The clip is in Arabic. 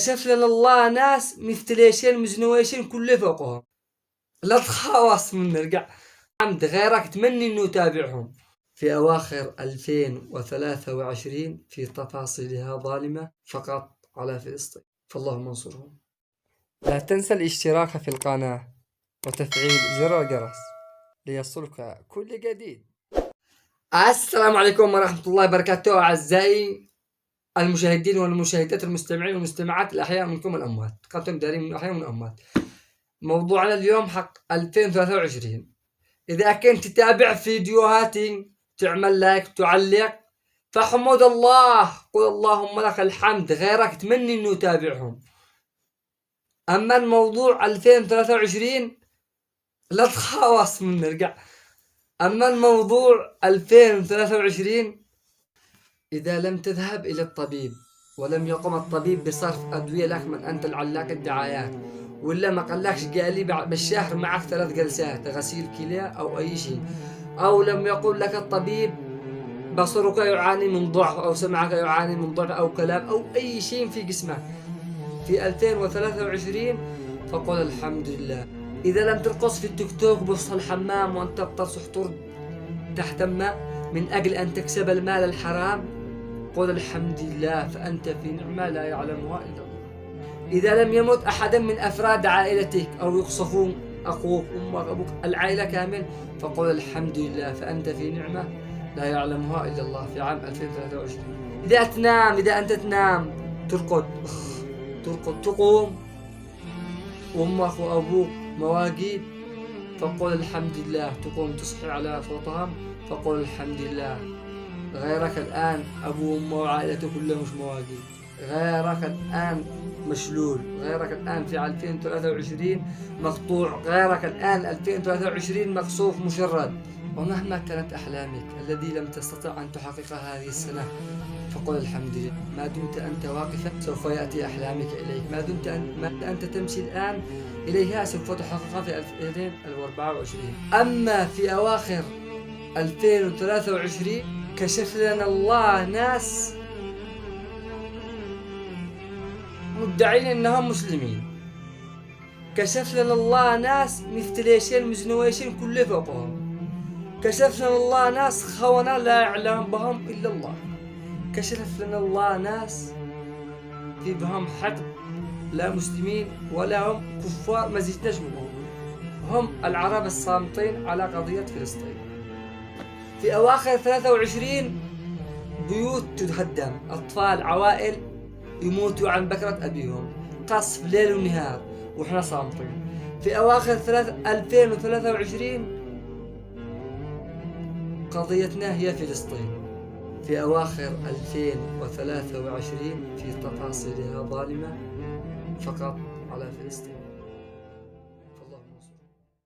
كشف لنا الله ناس مثليشين مزنويشين كل فوقهم، لا تخاوص من نرجع حمد غيرك تمني انه يتابعهم. في اواخر 2023 في تفاصيلها ظالمة فقط على فلسطين، فاللهم انصرهم. لا تنسى الاشتراك في القناة وتفعيل زر الجرس ليصلك كل جديد. السلام عليكم ورحمة الله وبركاته أعزائي المشاهدين والمشاهدات، المستمعين والمستمعات الأحياء منكم الأموات، قناتكم دارين من الأحياء من الأموات. موضوعنا اليوم حق 2023. إذا كنت تتابع فيديوهاتي تعمل لايك تعلق فحمد الله، قل اللهم لك الحمد، غيرك تمني إنه يتابعهم. أما الموضوع 2023 لا تخاوص من نرجع. أما الموضوع 2023، إذا لم تذهب إلى الطبيب ولم يقم الطبيب بصرف أدوية لك من أنت العلاق الدعايات، ولا ما قالكش قالي بالشهر معك 3 جلسات غسيل كلى أو أي شيء، أو لم يقل لك الطبيب بصرك يعاني من ضعف أو سمعك يعاني من ضعف أو كلام أو أي شيء في جسمك في 2023، فقل الحمد لله. إذا لم ترقص في التيك توك بص الحمام وأنت بتصح ترد تحت الماء من أجل أن تكسب المال الحرام، قل الحمد لله، فأنت في نعمة لا يعلمها إلا الله. إذا لم يمت أحدا من أفراد عائلتك أو يقصفون أخوك أمك أبوك العائلة كامل، فقل الحمد لله، فأنت في نعمة لا يعلمها إلا الله في عام 2023. إذا أنت تنام ترقد تقوم أمك وأبوك مواقيت، فقل الحمد لله، تقوم تصحي على صوتهم، فقل الحمد لله. غيرك الآن أبو وأمه وعائلته كلها مش مواقيت، غيرك الآن مشلول، غيرك الآن في 2023 مقطوع، غيرك الآن 2023 مقصوف مشرد. ومهما كانت أحلامك الذي لم تستطع أن تحققها هذه السنة، فقل الحمد لله. ما دمت أنت واقفا سوف يأتي أحلامك إليك، ما دمت أنت تمشي الآن إليها سوف تحققها في 2024. أما في أواخر 2023 كشف لنا الله ناس مدعين انهم مسلمين، كشف لنا الله ناس مثليشين مزنويشين كل فوقهم، كشف لنا الله ناس خونة لا يعلم بهم الا الله، كشف لنا الله ناس في بهم حقد، لا مسلمين ولا هم كفار ما زلناش منهم، هم العرب الصامتين على قضية فلسطين. في أواخر 23 بيوت تهدم، أطفال عوائل يموتوا عن بكرة أبيهم، قصف ليل ونهار وإحنا صامتين. في أواخر 2023 قضيتنا هي فلسطين. في أواخر 2023 في تفاصيلها ظالمة فقط على فلسطين.